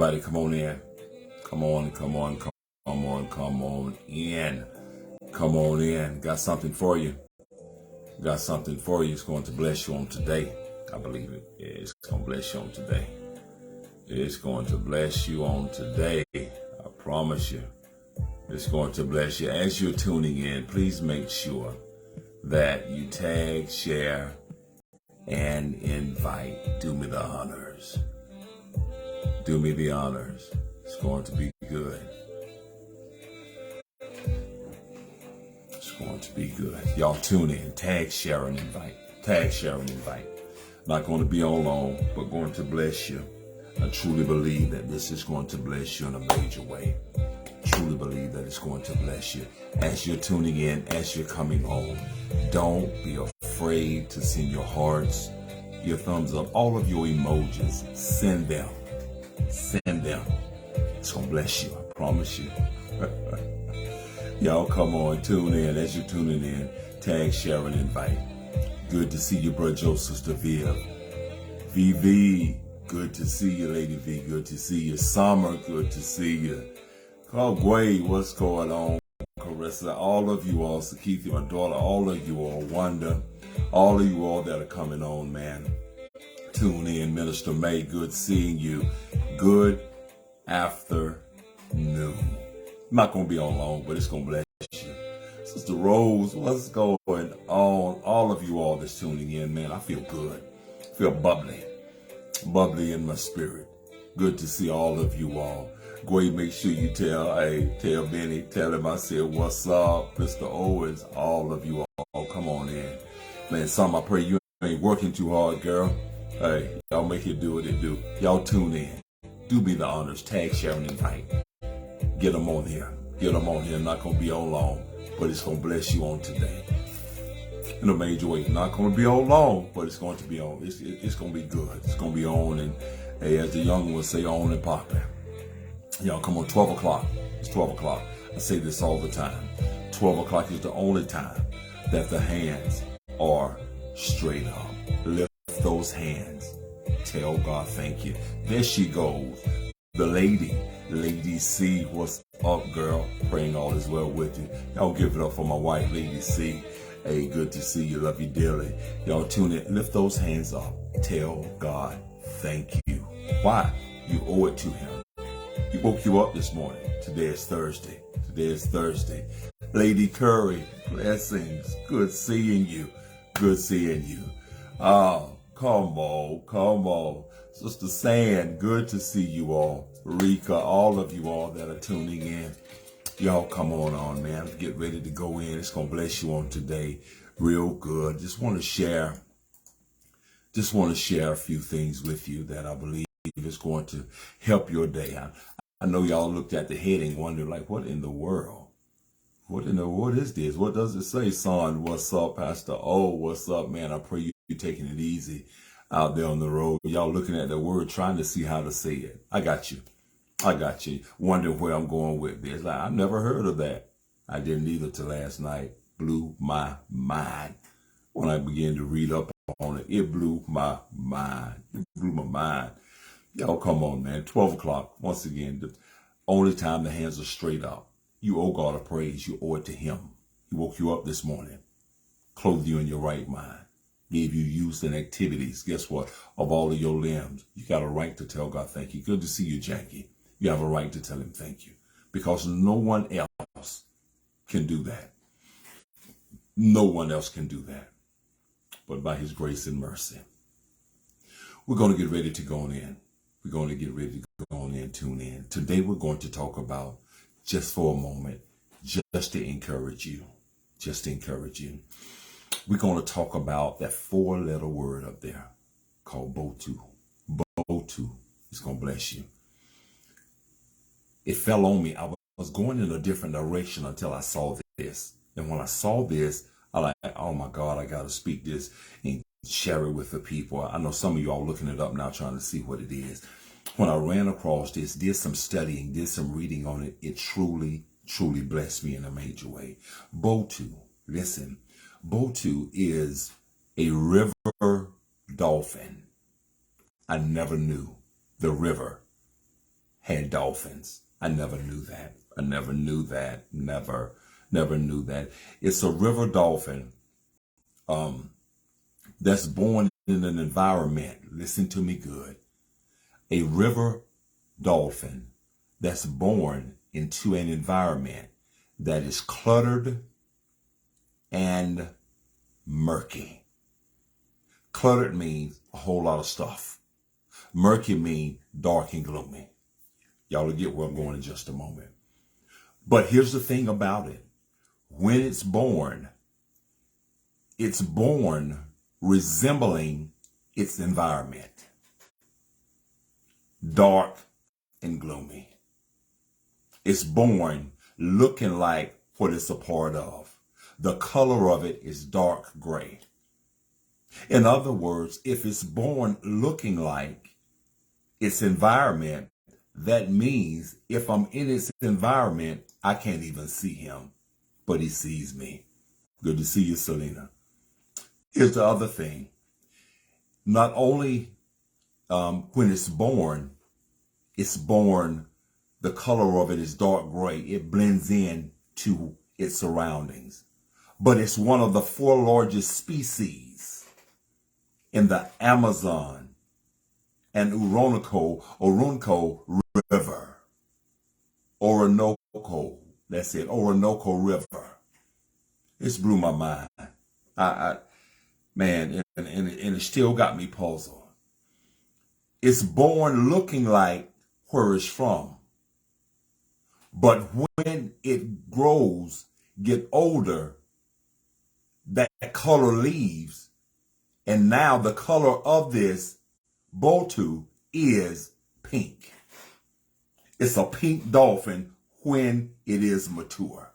Everybody come on in. Come on, come on, come on, come on in. Come on in. Got something for you. Got something for you. It's going to bless you on today. I believe it. Yeah, it's going to bless you on today. It's going to bless you on today. I promise you. It's going to bless you. As you're tuning in, please make sure that you tag, share, and invite. Do me the honors. Do me the honors. It's going to be good. It's going to be good. Y'all tune in. Tag, share, and invite. Tag, share, and invite. Not going to be on long, but going to bless you. I truly believe that this is going to bless you in a major way. Truly believe that it's going to bless you. As you're tuning in, as you're coming home, don't be afraid to send your hearts, your thumbs up, all of your emojis. Send them. Send them. It's going to bless you. I promise you. Y'all come on, tune in. As you're tuning in, tag, share, and invite. Good to see you, Brother Joe, Sister Viv. VV, good to see you, Lady V. Good to see you. Summer, good to see you. Oh, Gway, what's going on? Carissa, all of you all, Sakitha, my daughter, all of you all, Wanda, all of you all that are coming on, man. Tune in. Minister May, good seeing you. Good afternoon. Not going to be on long, but it's going to bless you. Sister Rose, what's going on? All of you all that's tuning in, man, I feel good. I feel bubbly in my spirit. Good to see all of you all. Gway, make sure you tell Benny, tell him I said, what's up, Mr. Owens, all of you all, come on in. Man, Sam, I pray you ain't working too hard, girl. Hey, y'all make it do what it do. Y'all tune in. Do me the honors. Tag, share, and invite. Get them on here. Get them on here. Not going to be on long, but it's going to bless you on today. In a major way. Not going to be on long, but it's going to be on. It's going to be good. It's going to be on, and hey, as the young ones say, on and popping. Y'all come on, 12 o'clock. It's 12 o'clock. I say this all the time. 12 o'clock is the only time that the hands are straight up. Lift those hands. Tell God thank you. There she goes. The Lady C. What's up, girl? Praying all is well with you. Y'all give it up for my wife, Lady C. Hey, good to see you. Love you dearly. Y'all tune in. Lift those hands up. Tell God thank you. Why? You owe it to him. He woke you up this morning. Today is Thursday. Today is Thursday. Lady Curry, blessings. Good seeing you. Good seeing you. Oh, come on. Sister Sand, good to see you all. Rika, all of you all that are tuning in. Y'all come on, man. Get ready to go in. It's going to bless you on today. Real good. Just want to share a few things with you that I believe is going to help your day. I know y'all looked at the heading, wondering like, what in the world? What is this? What does it say, son? What's up, Pastor? Oh, what's up, man? I pray you're taking it easy out there on the road. Y'all looking at the word, trying to see how to say it. I got you. Wondering where I'm going with this. Like, I've never heard of that. I didn't either till last night. Blew my mind. When I began to read up on it, it blew my mind. Y'all come on, man. 12 o'clock. Once again, the only time the hands are straight up. You owe God a praise. You owe it to him. He woke you up this morning, clothed you in your right mind, gave you use and activities. Guess what? Of all of your limbs, you got a right to tell God thank you. Good to see you, Jackie. You have a right to tell him thank you because no one else can do that. No one else can do that but by his grace and mercy. We're going to get ready to go on in. We're going to get ready to go on in, tune in. Today we're going to talk about, just for a moment, just to encourage you. We're going to talk about that 4-letter word up there called BOTO. BOTO is going to bless you. It fell on me. I was going in a different direction until I saw this. And when I saw this, I like, oh my God, I got to speak this and share it with the people. I know some of you all looking it up now, trying to see what it is. When I ran across this, did some studying, did some reading on it, it truly blessed me in a major way. BOTO, listen, BOTO is a river dolphin. I never knew the river had dolphins. I never knew that. I never knew that. Never knew that. It's a river dolphin that's born in an environment. Listen to me good. A river dolphin that's born into an environment that is cluttered and murky. Cluttered means a whole lot of stuff. Murky means dark and gloomy. Y'all will get where I'm going in just a moment. But here's the thing about it. When it's born resembling its environment. Dark and gloomy. It's born looking like what it's a part of. The color of it is dark gray. In other words, if it's born looking like its environment, that means if I'm in its environment, I can't even see him, but he sees me. Good to see you, Selena. Here's the other thing. Not only when it's born, the color of it is dark gray. It blends in to its surroundings. But it's one of the 4 largest species in the Amazon and Orinoco River. Orinoco, that's it, Orinoco River. It's blew my mind. Man, and it still got me puzzled. It's born looking like where it's from. But when it grows, get older, that color leaves. And now the color of this BOTO is pink. It's a pink dolphin when it is mature.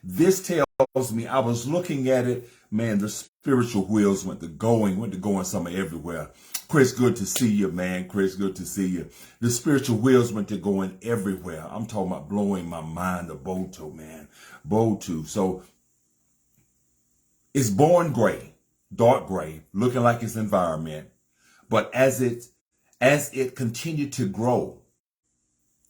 This tells me, I was looking at it, man, the spiritual wheels went to going somewhere everywhere. Chris, good to see you, man. Chris, good to see you. The spiritual wheels went to going everywhere. I'm talking about blowing my mind, the BOTO, man. BOTO. So it's born gray, dark gray, looking like its environment. But as it continued to grow,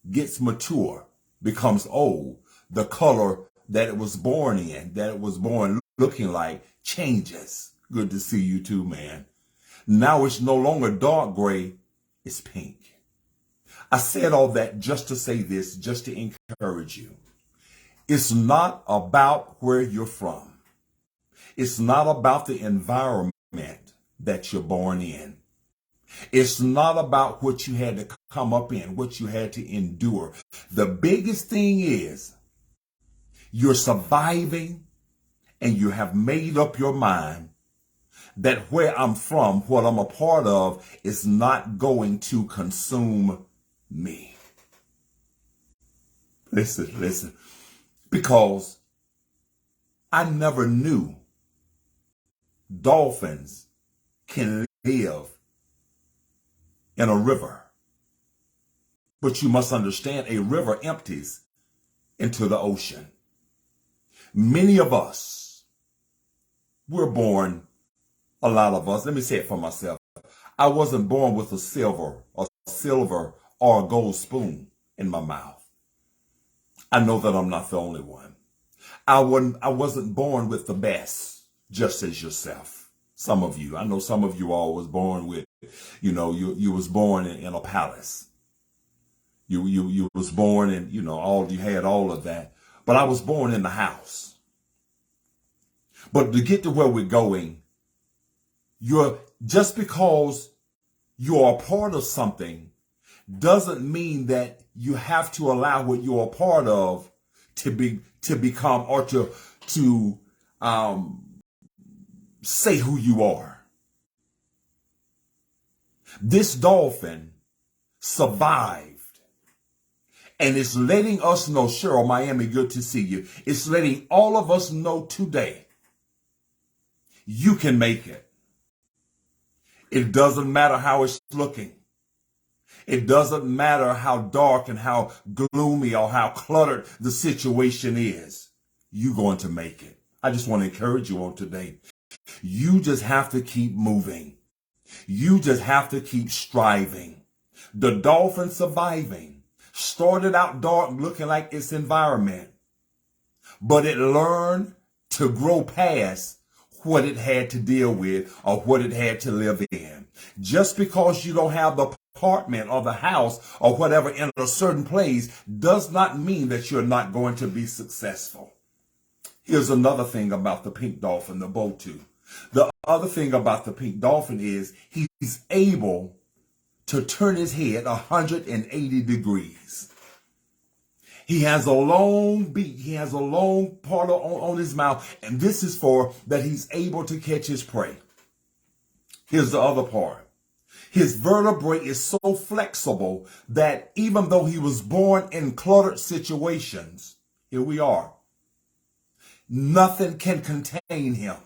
gets mature, becomes old, the color that it was born in, that it was born looking like, changes. Good to see you too, man. Now it's no longer dark gray, it's pink. I said all that just to say this, just to encourage you. It's not about where you're from. It's not about the environment that you're born in. It's not about what you had to come up in, what you had to endure. The biggest thing is you're surviving and you have made up your mind that where I'm from, what I'm a part of, is not going to consume me. Listen, because I never knew dolphins can live in a river. But you must understand, a river empties into the ocean. Many of us, we're born, a lot of us, let me say it for myself. I wasn't born with a silver or a gold spoon in my mouth. I know that I'm not the only one. I wasn't born with the best, just as yourself. Some of you, I know some of you all was born with, you was born in a palace. You was born in, you had all of that. But I was born in the house. But to get to where we're going, just because you're a part of something doesn't mean that you have to allow what you're a part of to become or to say who you are. This dolphin survived. And it's letting us know, Cheryl, Miami, good to see you. It's letting all of us know today, you can make it. It doesn't matter how it's looking. It doesn't matter how dark and how gloomy or how cluttered the situation is. You're going to make it. I just want to encourage you on today. You just have to keep moving. You just have to keep striving. The dolphin surviving started out dark looking like its environment, but it learned to grow past what it had to deal with or what it had to live in. Just because you don't have the apartment or the house or whatever in a certain place does not mean that you're not going to be successful. Here's another thing about the pink dolphin, the BOTO. The other thing about the pink dolphin is he's able to turn his head 180 degrees. He has a long beak. He has a long part on his mouth. And this is for that he's able to catch his prey. Here's the other part. His vertebrae is so flexible that even though he was born in cluttered situations, here we are, nothing can contain him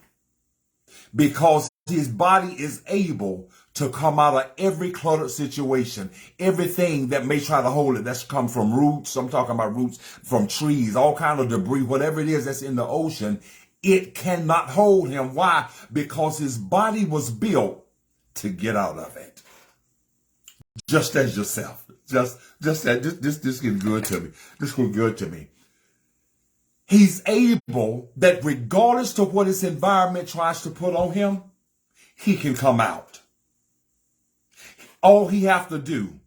because his body is able to come out of every cluttered situation. Everything that may try to hold it, that's come from roots. I'm talking about roots from trees, all kind of debris, whatever it is that's in the ocean. It cannot hold him. Why? Because his body was built to get out of it. Just as yourself. Just that. This gets good to me. This gets good to me. He's able that regardless to what his environment tries to put on him, he can come out. All he have to do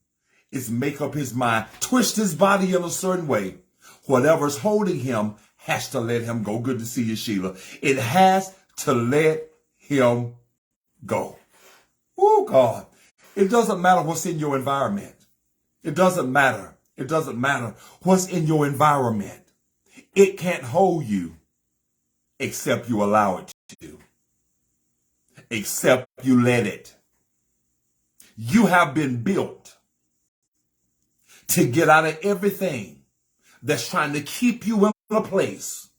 is make up his mind, twist his body in a certain way. Whatever's holding him has to let him go. Good to see you, Sheila. It has to let him go. Oh, God. It doesn't matter what's in your environment. It doesn't matter. It doesn't matter what's in your environment. It can't hold you except you allow it to. Except you let it. You have been built to get out of everything that's trying to keep you in a place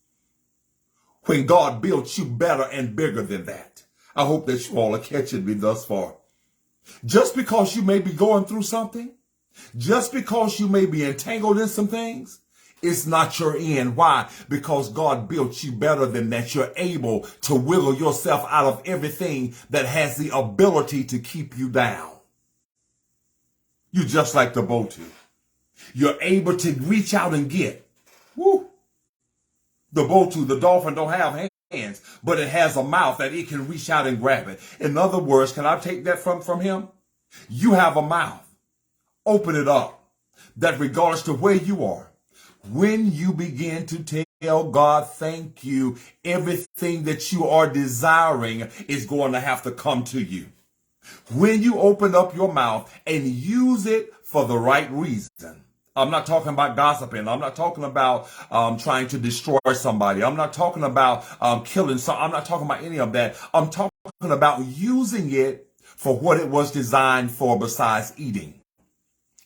when God built you better and bigger than that. I hope that you all are catching me thus far. Just because you may be going through something, just because you may be entangled in some things, it's not your end. Why? Because God built you better than that. You're able to wiggle yourself out of everything that has the ability to keep you down. You're just like the BOTO. You're able to reach out and get. Woo. The BOTO, the dolphin, don't have hands, but it has a mouth that it can reach out and grab it. In other words, can I take that from him? You have a mouth. Open it up. That regardless to where you are, when you begin to tell God, thank you, everything that you are desiring is going to have to come to you. When you open up your mouth and use it for the right reason. I'm not talking about gossiping. I'm not talking about trying to destroy somebody. I'm not talking about killing some. I'm not talking about any of that. I'm talking about using it for what it was designed for besides eating.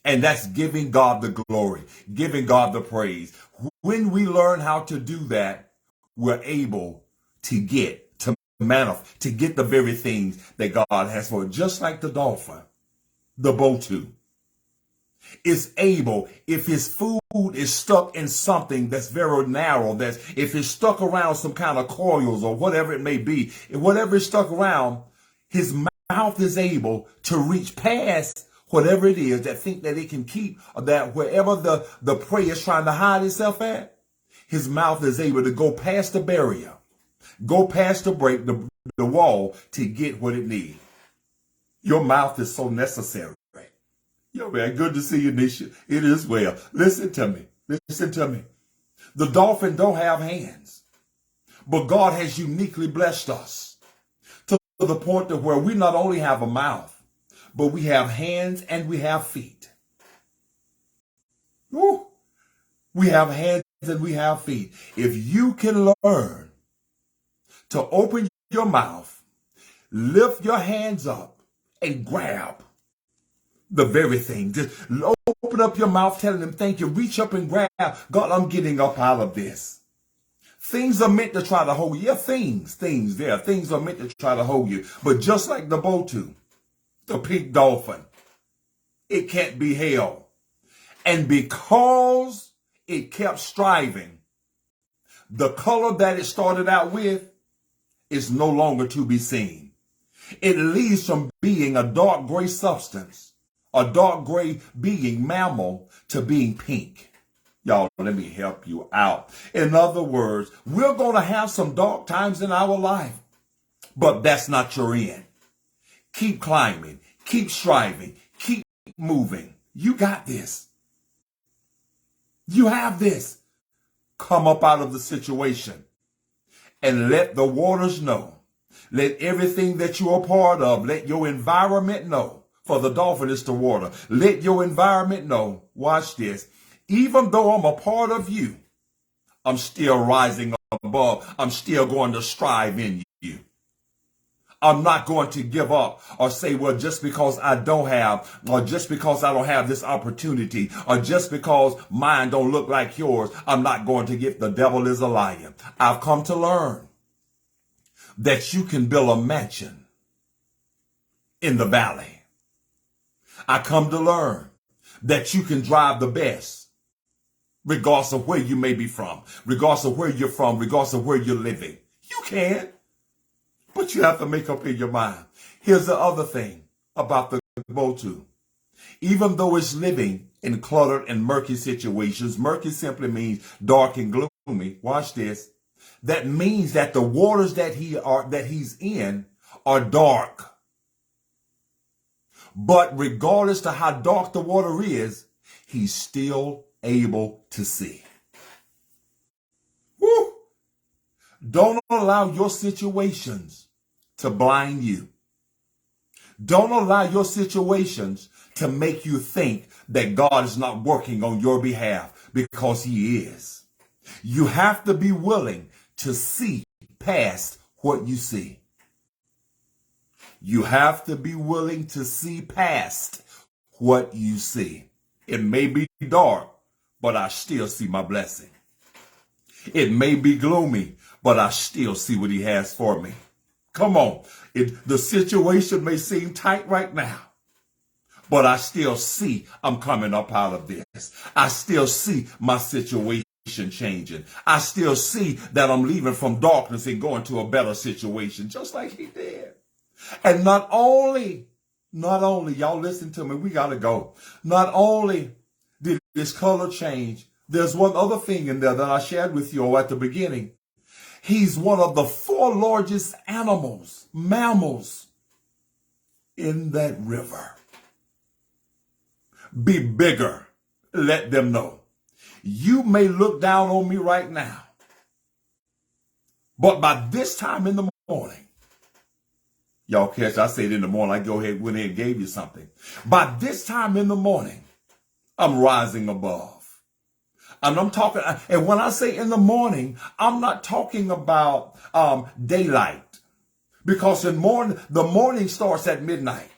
And that's giving God the glory, giving God the praise. When we learn how to do that, we're able to get to get the very things that God has for it. Just like the dolphin, the BOTO is able, if his food is stuck in something that's very narrow, if it's stuck around some kind of coils or whatever it may be, whatever is stuck around, his mouth is able to reach past whatever it is that think that it can keep, or that wherever the prey is trying to hide itself at, his mouth is able to go past the barrier, go past the break, the wall to get what it needs. Your mouth is so necessary. Yo, man, good to see you, Nisha. It is well. Listen to me. Listen to me. The dolphin don't have hands, but God has uniquely blessed us to the point that where we not only have a mouth, but we have hands and we have feet. Woo. We have hands and we have feet. If you can learn to open your mouth, lift your hands up and grab the very thing. Just open up your mouth telling him thank you. Reach up and grab. God, I'm getting up out of this. Things are meant to try to hold you. Yeah, things are meant to try to hold you. But just like the BOTO, the pink dolphin, it can't be held. And because it kept striving, the color that it started out with is no longer to be seen. It leaves from being a dark gray substance a dark gray being mammal to being pink. Y'all, let me help you out. In other words, we're going to have some dark times in our life, but that's not your end. Keep climbing, keep striving, keep moving. You got this. You have this. Come up out of the situation and let the waters know. Let everything that you're a part of, let your environment know. For the dolphin is the water. Let your environment know. Watch this. Even though I'm a part of you, I'm still rising above. I'm still going to strive in you. I'm not going to give up or say, well, just because I don't have, or just because I don't have this opportunity, or just because mine don't look like yours, I'm not going to get. The devil is a liar. I've come to learn that you can build a mansion in the valley. I come to learn that you can drive the best, regardless of where you may be from, regardless of where you're from, regardless of where you're living. You can. But you have to make up in your mind. Here's the other thing about the BOTO. Even though it's living in cluttered and murky situations, murky simply means dark and gloomy. Watch this. That means that the waters that he's in are dark. But regardless to how dark the water is, he's still able to see. Woo! Don't allow your situations to blind you. Don't allow your situations to make you think that God is not working on your behalf, because he is. You have to be willing to see past what you see. You have to be willing to see past what you see. It may be dark, but I still see my blessing. It may be gloomy, but I still see what he has for me. Come on. The situation may seem tight right now, but I still see I'm coming up out of this. I still see my situation changing. I still see that I'm leaving from darkness and going to a better situation, just like he did. And not only, y'all listen to me, we got to go. Not only did this color change, there's one other thing in there that I shared with you all at the beginning. He's one of the 4 largest mammals in that river. Be bigger. Let them know. You may look down on me right now, but by this time in the morning, y'all catch, I said in the morning, went ahead and gave you something. By this time in the morning, I'm rising above. And I'm talking, and when I say in the morning, I'm not talking about daylight, because the morning starts at midnight.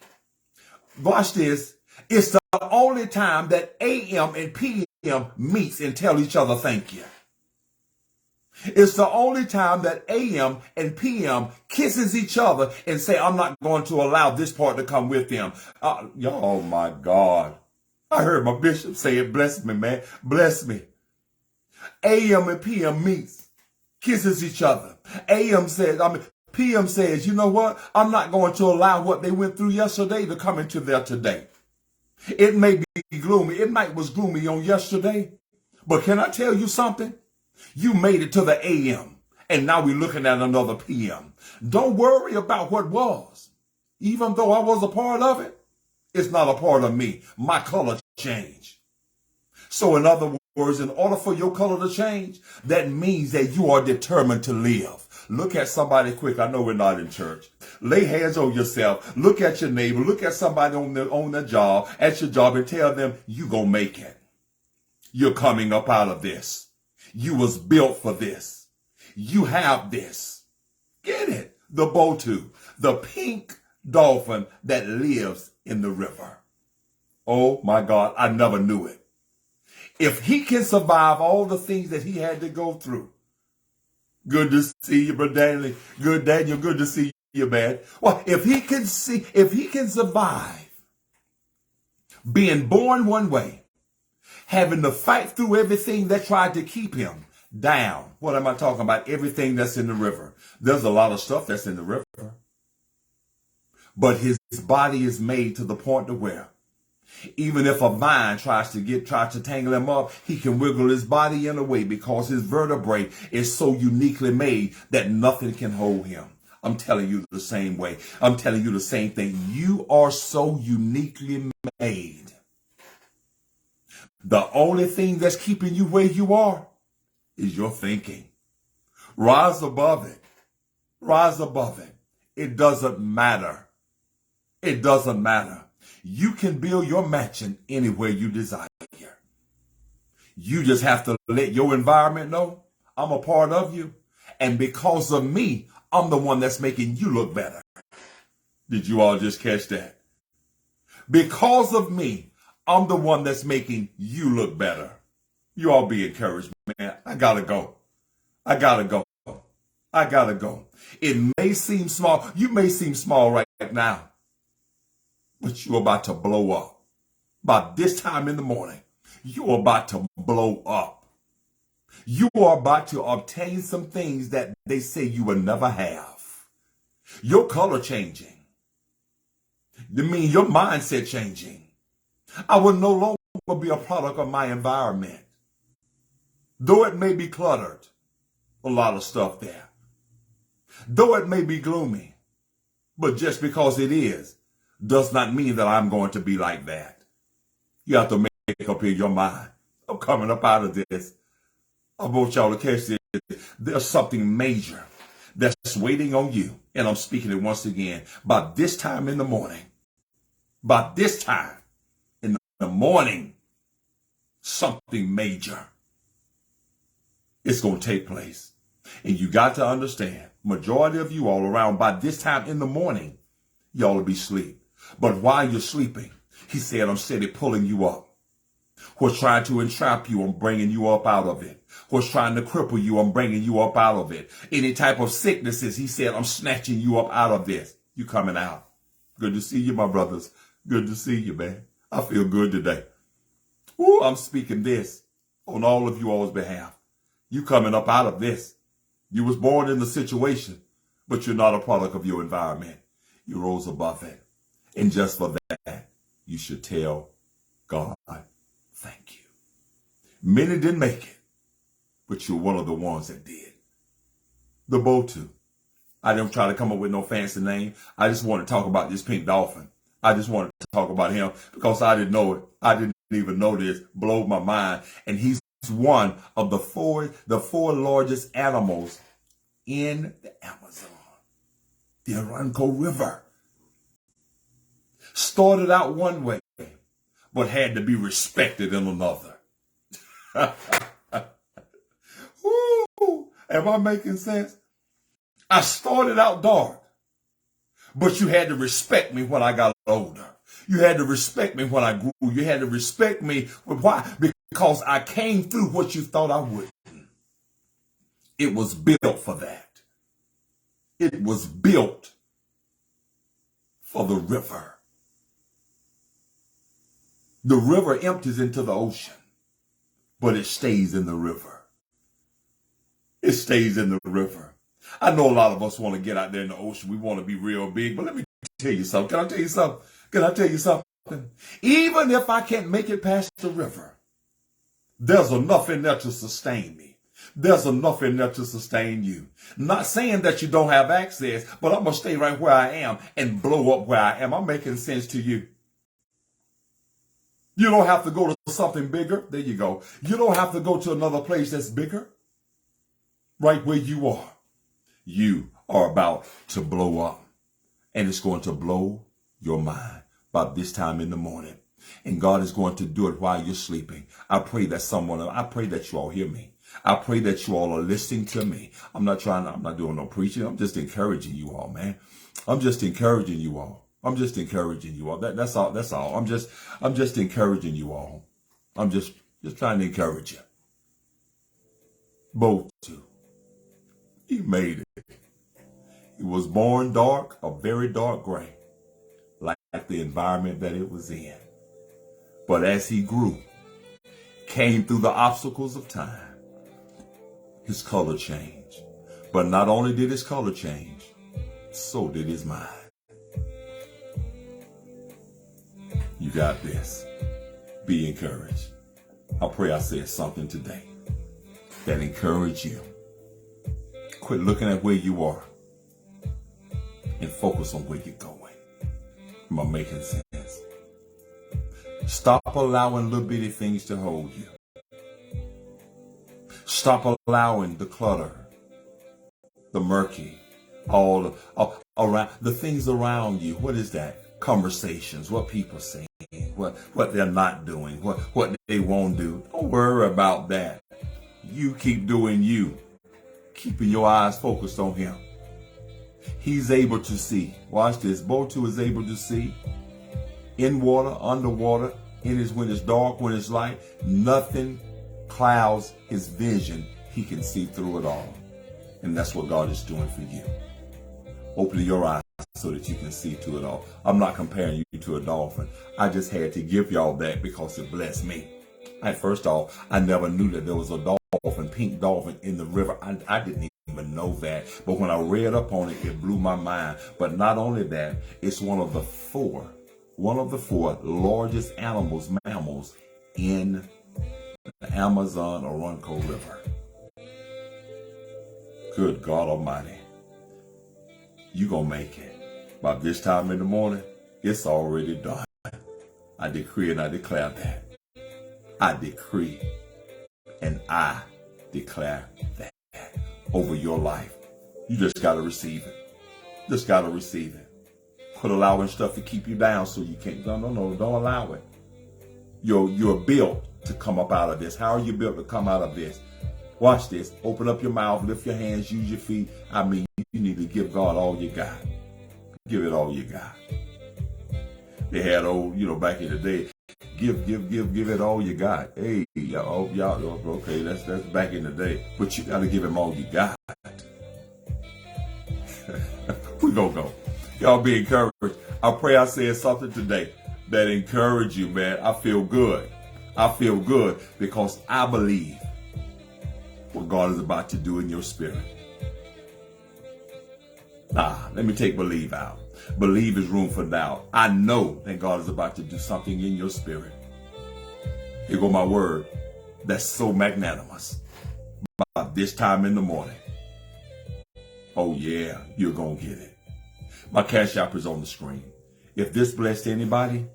Watch this. It's the only time that AM and PM meets and tell each other thank you. It's the only time that AM and PM kisses each other and say, I'm not going to allow this part to come with them. Oh my God. I heard my bishop say it. Bless me, man. Bless me. AM and PM meets, kisses each other. PM says, you know what? I'm not going to allow what they went through yesterday to come into there today. It may be gloomy. It was gloomy on yesterday. But can I tell you something? You made it to the AM, and now we're looking at another PM. Don't worry about what was. Even though I was a part of it, it's not a part of me. My color changed. So in other words, in order for your color to change, that means that you are determined to live. Look at somebody quick. I know we're not in church. Lay hands on yourself. Look at your neighbor. Look at somebody on their job, at your job, and tell them you gonna make it. You're coming up out of this. You was built for this. You have this. Get it? The BOTO, the pink dolphin that lives in the river. Oh my God, I never knew it. If he can survive all the things that he had to go through. Good to see you, Brother Daniel. Good, Daniel. Good to see you, man. Well, if he can survive being born one way, having to fight through everything that tried to keep him down. What am I talking about? Everything that's in the river. There's a lot of stuff that's in the river. But his body is made to the point to where Even if a vine tries to tangle him up, he can wiggle his body in a way because his vertebrae is so uniquely made that nothing can hold him. I'm telling you the same way. I'm telling you the same thing. You are so uniquely made. The only thing that's keeping you where you are is your thinking. Rise above it. Rise above it. It doesn't matter. It doesn't matter. You can build your mansion anywhere you desire. You just have to let your environment know I'm a part of you. And because of me, I'm the one that's making you look better. Did you all just catch that? Because of me, I'm the one that's making you look better. You all be encouraged, man. I gotta go. I gotta go. I gotta go. It may seem small. You may seem small right now, but you're about to blow up. By this time in the morning, you're about to blow up. You are about to obtain some things that they say you will never have. Your color changing. I mean, your mindset changing. I will no longer be a product of my environment. Though it may be cluttered, a lot of stuff there. Though it may be gloomy, but just because it is, does not mean that I'm going to be like that. You have to make up in your mind. I'm coming up out of this. I want y'all to catch this. There's something major that's waiting on you. And I'm speaking it once again. By this time in the morning, something major is going to take place. And you got to understand, majority of you all around, by this time in the morning, y'all will be asleep. But while you're sleeping, he said, I'm steady pulling you up. What's trying to entrap you, I'm bringing you up out of it. What's trying to cripple you, I'm bringing you up out of it. Any type of sicknesses, he said, I'm snatching you up out of this. You coming out. Good to see you, my brothers. Good to see you, man. I feel good today. Ooh, I'm speaking this on all of you all's behalf. You coming up out of this. You was born in the situation, but you're not a product of your environment. You rose above it. And just for that, you should tell God, thank you. Many didn't make it, but you're one of the ones that did. The BOTO. I didn't try to come up with no fancy name. I just want to talk about this pink dolphin. I just wanted to talk about him because I didn't know it. I didn't even know this. Blew my mind. And he's one of the four largest animals in the Amazon. The Orinoco River. Started out one way, but had to be respected in another. Woo! Am I making sense? I started out dark, but you had to respect me when I got older. You had to respect me when I grew. You had to respect me. Why? Because I came through what you thought I wouldn't. It was built for that. It was built for the river. The river empties into the ocean, but it stays in the river. It stays in the river. I know a lot of us want to get out there in the ocean. We want to be real big, but let me tell you something. Can I tell you something? Can I tell you something? Even if I can't make it past the river, there's enough in there to sustain me. There's enough in there to sustain you. Not saying that you don't have access, but I'm going to stay right where I am and blow up where I am. I'm making sense to you. You don't have to go to something bigger. There you go. You don't have to go to another place that's bigger. Right where you are. You are about to blow up. And it's going to blow your mind by this time in the morning. And God is going to do it while you're sleeping. I pray that you all hear me. I pray that you all are listening to me. I'm not doing no preaching. I'm just encouraging you all, man. I'm just encouraging you all. That's all. I'm just encouraging you all. I'm just trying to encourage you. BOTO. He made it. He was born dark, a very dark gray, like the environment that it was in. But as he grew, came through the obstacles of time, his color changed. But not only did his color change, so did his mind. You got this. Be encouraged. I pray I said something today that encouraged you. Quit looking at where you are and focus on where you're going. Am I making sense? Stop allowing little bitty things to hold you. Stop allowing the clutter, the murky, all around, the things around you. What is that? Conversations, what people saying, what they're not doing, what they won't do. Don't worry about that. You keep doing you, keeping your eyes focused on him. He's able to see. Watch this. BOTO is able to see in water, underwater, when it's dark, when it's light. Nothing clouds his vision. He can see through it all. And that's what God is doing for you. Opening your eyes so that you can see through it all. I'm not comparing you to a dolphin. I just had to give y'all that because it blessed me. First off, I never knew that there was a dolphin, pink dolphin in the river. I didn't even know that. But when I read up on it, it blew my mind. But not only that, it's one of the four largest mammals in the Amazon Orinoco River. Good God Almighty. You gonna make it. By this time in the morning, it's already done. I decree and I declare that. I decree and I declare that over your life. You just got to receive it. Just got to receive it. Quit allowing stuff to keep you down so you can't. No, don't allow it. You're built to come up out of this. How are you built to come out of this? Watch this. Open up your mouth, lift your hands, use your feet. I mean, you need to give God all you got. Give it all you got. They had back in the day, give it all you got. Hey, y'all, okay, that's back in the day. But you gotta give him all you got. We gonna go. Y'all be encouraged. I pray I said something today that encouraged you, man. I feel good. I feel good because I believe what God is about to do in your spirit. Let me take believe out. Believe is room for doubt. I know that God is about to do something in your spirit. Here go my word. That's so magnanimous. By this time in the morning. Oh yeah, you're going to get it. My cash app is on the screen. If this blessed anybody,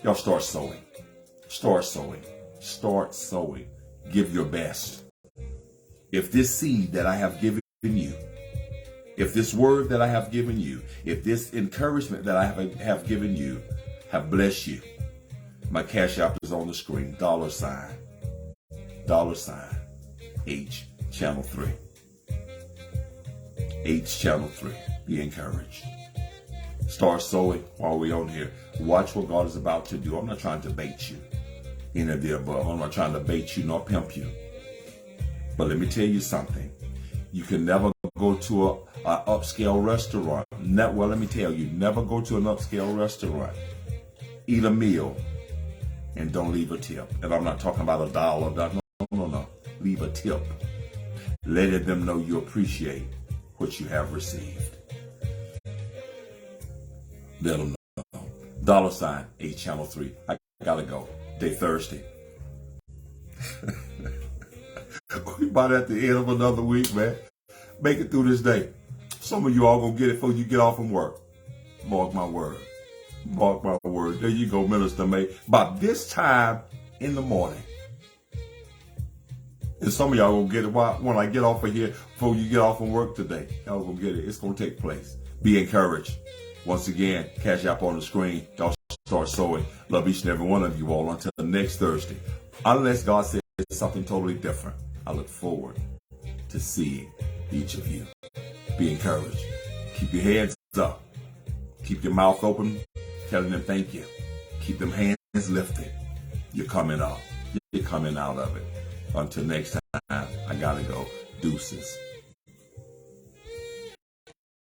y'all start sowing. Start sowing. Start sowing. Give your best. If this seed that I have given you, if this word that I have given you, if this encouragement that I have given you have blessed you, my cash app is on the screen. $, H channel 3. H channel 3. Be encouraged. Start sowing while we're on here. Watch what God is about to do. I'm not trying to bait you. Any of the above. I'm not trying to bait you nor pimp you. But let me tell you something. You can never go to an upscale restaurant. Let me tell you, never go to an upscale restaurant. Eat a meal and don't leave a tip. And I'm not talking about $1. No. Leave a tip. Letting them know you appreciate what you have received. Let them know. $, H channel 3. I gotta go. Day Thursday. We about at the end of another week, man. Make it through this day. Some of you all gonna get it before you get off from work. Mark my word. Mark my word. There you go, Minister May. By this time in the morning. And some of y'all gonna get it when I get off of here before you get off from work today. Y'all gonna get it. It's gonna take place. Be encouraged. Once again, cash app on the screen. Y'all start sowing. Love each and every one of you all until next Thursday. Unless God says something totally different. I look forward to seeing each of you. Be encouraged. Keep your heads up. Keep your mouth open, telling them thank you. Keep them hands lifted. You're coming up. You're coming out of it. Until next time, I gotta go. Deuces.